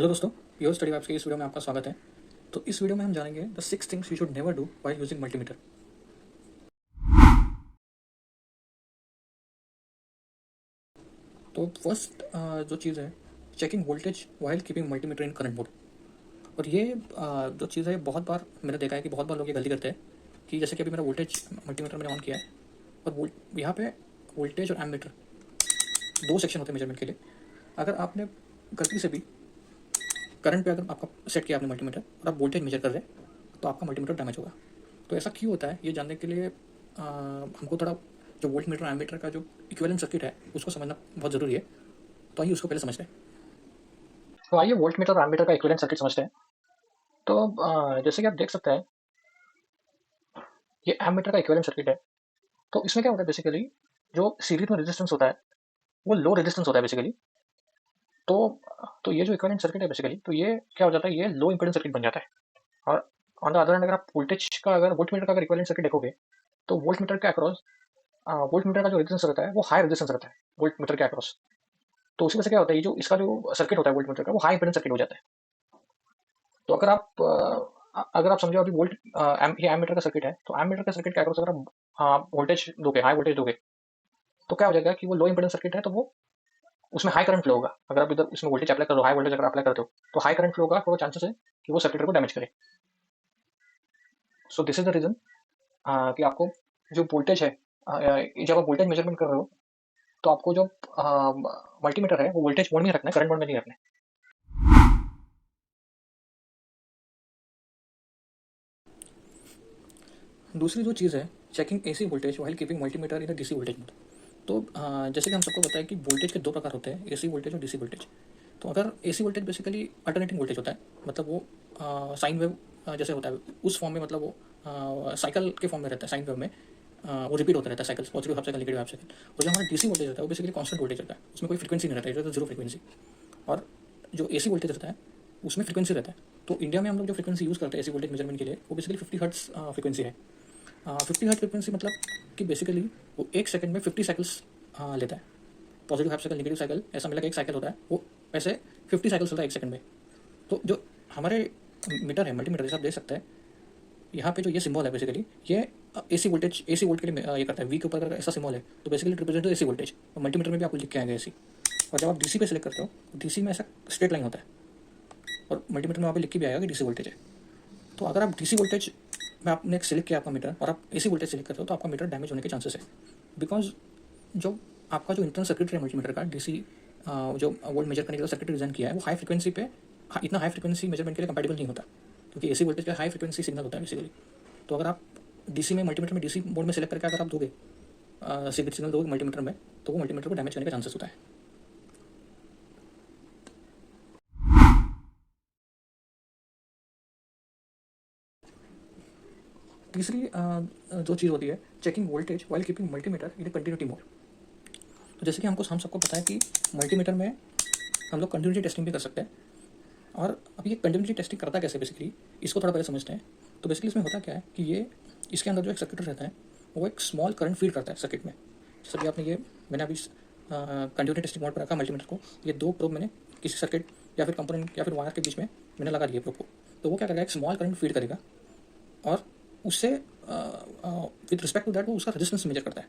Hello दोस्तों, your study apps के इस वीडियो में आपका स्वागत है। तो इस वीडियो में हम जानेंगे the 6 things you should never do while using multimeter. तो फर्स्ट जो चीज़ है, checking voltage while keeping multimeter in current mode. और ये जो चीज़ है, बहुत बार मैंने देखा है कि बहुत बार लोग ये गलती करते हैं कि जैसे कि अभी मेरा वोल्टेज मल्टीमीटर मैंने ऑन किया है और यहाँ पे वोल्टेज और एमीटर दो सेक्शन होते हैं मेजरमेंट के लिए। अगर आपने गलती से भी करंट पे अगर आपका सेट किया आपने मल्टीमीटर और आप वोल्टेज मेजर कर रहे हैं तो आपका मल्टीमीटर डैमेज होगा। तो ऐसा क्यों होता है, ये जानने के लिए हमको थोड़ा जो वोल्ट मीटर और एमीटर का जो इक्विवेलेंट सर्किट है उसको समझना बहुत ज़रूरी है। तो आइए उसको पहले समझते हैं। तो आइए वोल्ट मीटर और एमीटर का इक्विवेलेंट सर्किट समझते हैं। तो जैसे कि आप देख सकते हैं, ये एमीटर का इक्विवेलेंट सर्किट है। तो इसमें क्या होता है, बेसिकली जो सीरीज में रेजिस्टेंस होता है वो लो रेजिस्टेंस होता है बेसिकली। तो ये जो इक्विवेलेंट सर्किट है बेसिकली, तो ये क्या हो जाता है, ये लो इम्पीडेंस सर्किट बन जाता है। और ऑन द अदर हैंड, अगर आप वोल्टेज का अगर वोल्ट मीटर का अगर इक्विवेलेंट सर्किट देखोगे तो वोल्ट मीटर के अक्रॉस वोल्ट मीटर का जो रेजिस्टेंस रहता है वो हाई रेजिस्टेंस रहता है वोल्ट मीटर के अक्रॉस। तो उसी वजह से क्या होता है, ये जो इसका जो सर्किट होता है वोल्ट मीटर का, वो हाई इम्पीडेंस सर्किट हो जाता है। तो अगर आप समझो अभी ये एम मीटर का सर्किट है, तो एम मीटर का सर्किट के अक्रॉस अगर आप वोल्टेज दोगे, हाई वोल्टेज दोगे, तो क्या हो जाएगा कि वो लो इम्पीडेंस सर्किट है, तो वो उसमें हाई करंट फ्लो होगा। अगर आप इधर इसमें वोल्टेज अप्लाई कर रहे हो, हाई वोल्टेज अगर अप्लाई करते हो तो हाई करंट फ्लो होगा, तो चांसेस है कि वो सर्किट को डैमेज करे। So this is the reason कि आपको जो वोल्टेज है, जब आप वोल्टेज मेजरमेंट कर रहे हो तो आपको जो मल्टीमीटर है वो वोल्टेज मोड में रखना है, करंट मोड में नहीं रखना है। दूसरी जो चीज़ है, checking AC voltage while keeping multimeter in DC voltage mode. तो जैसे कि हम सबको पता है कि वोल्टेज के दो प्रकार होते हैं, एसी वोल्टेज और डीसी वोल्टेज। तो अगर AC voltage basically alternating voltage होता है, मतलब वो साइन वेव जैसे होता है उस फॉर्म में, मतलब वो साइकिल के फॉर्म में रहता है। साइन वेव में वो रिपीट होता रहता है, cycle, positive half cycle, negative half cycle. और जो हमारा डीसी वोल्टेज रहता है वो बेसिकली कॉन्स्टेंट वोल्टेज रहता है, उसमें कोई फ्रिक्वेंसी नहीं रहता है, तो जीरो फ्रिक्वेंसी। और जो एसी वोल्टेज रहता है उसमें फ्रिक्वेंसी रहता है। तो इंडिया में हम लोग जो फ्रिक्वेंसी यूज़ करते हैं एसी वोल्टेज मेजरमेंट के लिए, वो बेसिकली 50 हर्ट्स फ्रिक्वेंसी है। 50 हर्ट्ज फ्रिक्वेंसी मतलब कि बेसिकली वो एक सेकंड में 50 साइकिल्स लेता है। Positive half cycle, negative cycle, ऐसा मिला कि एक साइकिल होता है, वो ऐसे 50 साइकिल्स होता है एक सेकंड में। तो जो हमारे मीटर है, मल्टीमीटर, जैसे आप देख सकते हैं यहाँ पे जो ये सिंबल है बेसिकली, ये एसी वोल्टेज, एसी वोल्ट के लिए ये करता है। वी के ऊपर अगर ऐसा सिंबल है तो बेसिकली रिप्रेजेंट एसी वोल्टेज, और मल्टीमीटर में भी आपको लिख के आएगा एसी। और जब आप डीसी पे सिलेक्ट करते हो तो डीसी में ऐसा स्ट्रेट लाइन होता है, और मल्टीमीटर में वहाँ पे लिख के भी आएगा कि डीसी वोल्टेज है। तो अगर आप डीसी वोल्टेज में आपने सिलेक्ट किया आपका मीटर और आप एसी वोल्टेज सिलेक्ट करते हो तो आपका मीटर डैमेज होने के चांसेस है। बिकॉज जो आपका जो इंटरनल सर्किट है मल्टीमीटर का, डीसी जो वोल्ट मेजर करने के लिए सर्किट डिजाइन किया है, वो हाई फ्रिक्वेंसी पे, इतना हाई फ्रिक्वेंसी मेजरमेंट के लिए कंपेटेबल नहीं होता, क्योंकि एसी वोल्टेज का हाई फ्रिक्वेंसी सिग्नल होता है बेसिकली। तो अगर आप डीसी में, मल्टीमीटर में डीसी मोड में सिलेक्ट करके अगर आप दोगे सिग्नल दोगे मल्टीमीटर में, तो वो मल्टीमीटर को डैमेज करने का चांसेस होता है। तीसरी जो चीज़ होती है, checking voltage while keeping multimeter in continuity mode. तो जैसे कि हम सबको पता है कि मल्टीमीटर में हम लोग कंटिन्यूटी टेस्टिंग भी कर सकते हैं। और अब ये कंटिन्यूटी टेस्टिंग करता कैसे बेसिकली, इसको थोड़ा पहले समझते हैं। तो बेसिकली इसमें होता क्या है कि ये इसके अंदर जो एक सर्किट रहता है वो एक स्मॉल करंट फीड करता है सर्किट में। जैसे कि आपने ये, मैंने अभी कंटिन्यूटी टेस्टिंग मोड पर रखा मल्टीमीटर को, ये दो प्रोब मैंने किसी सर्किट या फिर कंपोनेंट या फिर वायर के बीच में मैंने लगा दिए प्रोब को। तो वो क्या करेगा, एक स्मॉल करंट फीड करेगा और उससे विद रिस्पेक्ट टू दैट वो उसका रेजिस्टेंस मेजर करता है।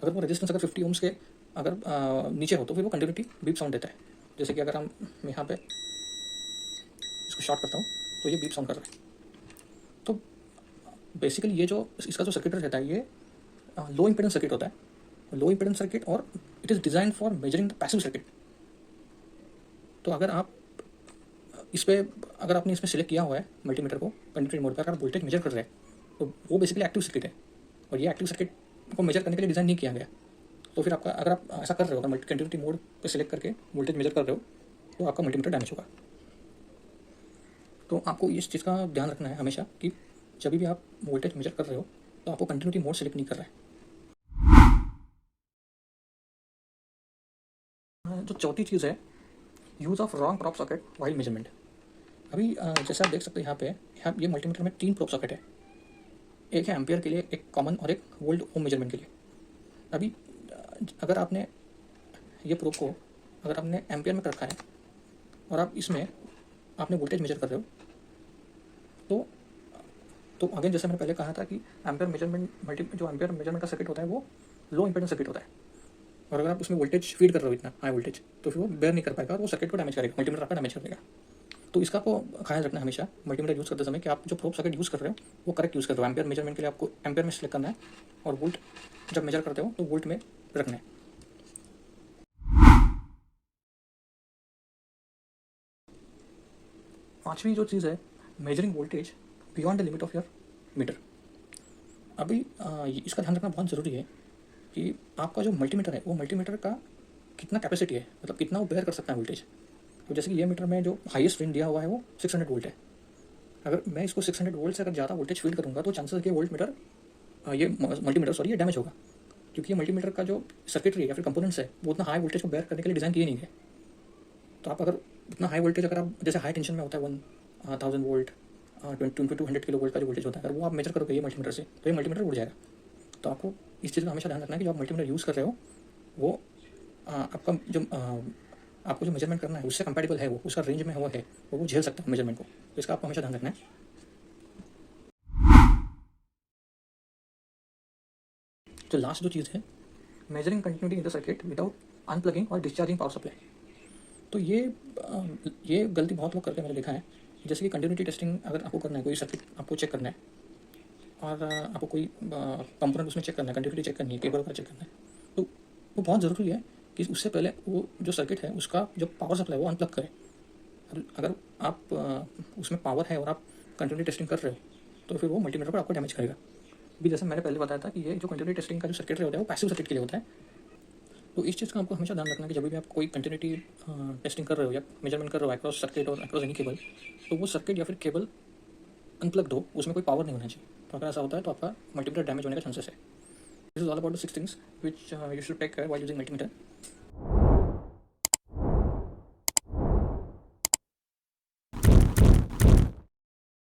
अगर वो रेजिस्टेंस अगर 50 ओम्स के अगर नीचे हो तो फिर वो कंटिन्यूटी बीप साउंड देता है। जैसे कि अगर हम यहाँ पे इसको शॉर्ट करता हूँ तो ये बीप साउंड कर रहा है। तो बेसिकली ये जो इसका जो सर्किट रहता है, ये लो इम्पीडेंस सर्किट होता है, लो इम्पीडेंस सर्किट, और it is design for measuring the passive circuit. तो अगर आप इस पे, अगर आपने इसमें सेलेक्ट किया हुआ है मल्टीमीटर को कंटिन्यूटी मोड पर, अगर वोल्टेज मेजर कर रहे हैं तो वो बेसिकली एक्टिव सर्किट है, और ये एक्टिव सर्किट को मेजर करने के लिए डिज़ाइन नहीं किया गया। तो फिर आपका, अगर आप ऐसा कर रहे हो, अगर कंटिन्यूटी मोड पे सिलेक्ट करके वोल्टेज मेजर कर रहे हो तो आपका मल्टीमीटर डैमेज होगा। तो आपको इस चीज़ का ध्यान रखना है हमेशा कि जब भी आप वोल्टेज मेजर कर रहे हो तो आपको कंटिन्यूटी मोड सेलेक्ट नहीं कर रहा है। जो चौथी चीज़ है, use of wrong prop socket while measurement. अभी जैसे आप देख सकते हैं यहाँ पे, यहाँ ये मल्टीमीटर में 3 प्रॉप सॉकेट है। एक है एम्पियर के लिए, एक कॉमन, और एक वोल्ट ओम मेजरमेंट के लिए। अभी अगर आपने ये प्रोब को अगर आपने एम्पियर में रखा है और आप इसमें आपने वोल्टेज मेजर कर रहे हो, तो अगेन जैसे मैंने पहले कहा था कि एम्पेयर मेजरमेंट जो एम्पेयर मेजरमेंट का सर्किट होता है वो लो इंपेडेंस सर्किट होता है, और अगर आप उसमें वोल्टेज फीड कर रहे हो इतना हाई वोल्टेज, तो फिर वो बेयर नहीं कर पाएगा और वो सर्किट को डैमेज करेगा, मल्टीमीटर आपका डैमेज कर देगा। तो इसका आपको ख्याल रखना है हमेशा मल्टीमीटर यूज़ करते समय कि आप जो प्रोब सर्किट यूज़ कर रहे हो वो करेक्ट यूज़ कर रहे हो। एम्पेयर मेजरमेंट के लिए आपको एम्पेयर में सेलेक्ट करना है, और वोल्ट जब मेजर करते हो तो वोल्ट में रखना है। पांचवी जो चीज़ है, measuring voltage beyond the limit of your meter. अभी इसका ध्यान रखना बहुत ज़रूरी है कि आपका जो मल्टीमीटर है वो मल्टीमीटर का कितना कैपेसिटी है, मतलब कितना वो बेयर कर सकता है वोल्टेज। तो जैसे कि ये मीटर में जो हाईएस्ट रेंज दिया हुआ है वो 600 वोल्ट है। अगर मैं इसको 600 वोल्ट से अगर ज़्यादा वोल्टेज फीड करूँगा तो चांसेस है कि ये मल्टीमीटर ये डैमेज होगा, क्योंकि ये मल्टीमीटर का जो सर्किटरी या फिर कंपोनेंट्स है वो उतना हाई वोल्टेज को बेयर करने के लिए डिज़ाइन किए नहीं है। तो आप अगर इतना हाई वोल्टेज, अगर आप जैसे हाई टेंशन में होता है 1000 वोल्ट 200 किलो वोल्ट का जो वोल्टेज होता है, अगर वो आप मेजर करोगे ये मल्टीमीटर से तो ये मल्टीमीटर उड़ जाएगा। तो आपको इस चीज़ का हमेशा ध्यान रखना है कि जो आप मल्टीमीटर यूज़ कर रहे हो वो आपका जो आपको जो मेजरमेंट करना है उससे कंपैटिबल है, वो उसका रेंज में वो है, वो झेल सकता है मेजरमेंट को। तो इसका आपको हमेशा ध्यान रखना है। तो लास्ट जो चीज़ है, measuring continuity in the circuit without अनप्लगिंग और डिस्चार्जिंग पावर सप्लाई। तो ये गलती बहुत लोग करके मैंने देखा है। जैसे कि कंटिन्यूटी टेस्टिंग अगर आपको करना है, कोई सर्किट आपको चेक करना है और आपको कोई कंपोनेंट उसमें चेक करना है, कंटिन्यूटी चेक करनी है, केबल का चेक करना है, तो वो बहुत ज़रूरी है कि उससे पहले वो जो सर्किट है उसका जो पावर सप्लाई वो अनप्लग करें। अगर आप उसमें पावर है और आप कंटिन्यूटी टेस्टिंग कर रहे हो तो फिर वो मल्टीमीटर पर आपको डैमेज करेगा। भी जैसे मैंने पहले बताया था कि ये जो कंटिन्यूटी टेस्टिंग का जो सर्किट होता है वो पैसिव सर्किट के लिए होता है। तो इस चीज़ का आपको हमेशा ध्यान रखना है कि जब भी आप कोई कंटिन्यूटी टेस्टिंग कर रहे हो या मेजरमेंट कर रहे हो अक्रॉस सर्किट और अक्रॉस एनी केबल, तो वो सर्किट या फिर केबल अनप्लग्ड हो, उसमें कोई पावर नहीं होना चाहिए। तो अगर ऐसा होता है तो आपका मल्टीमीटर डैमेज होने का चांसेस है। This is all about the 6 things which you should take care while using multimeter.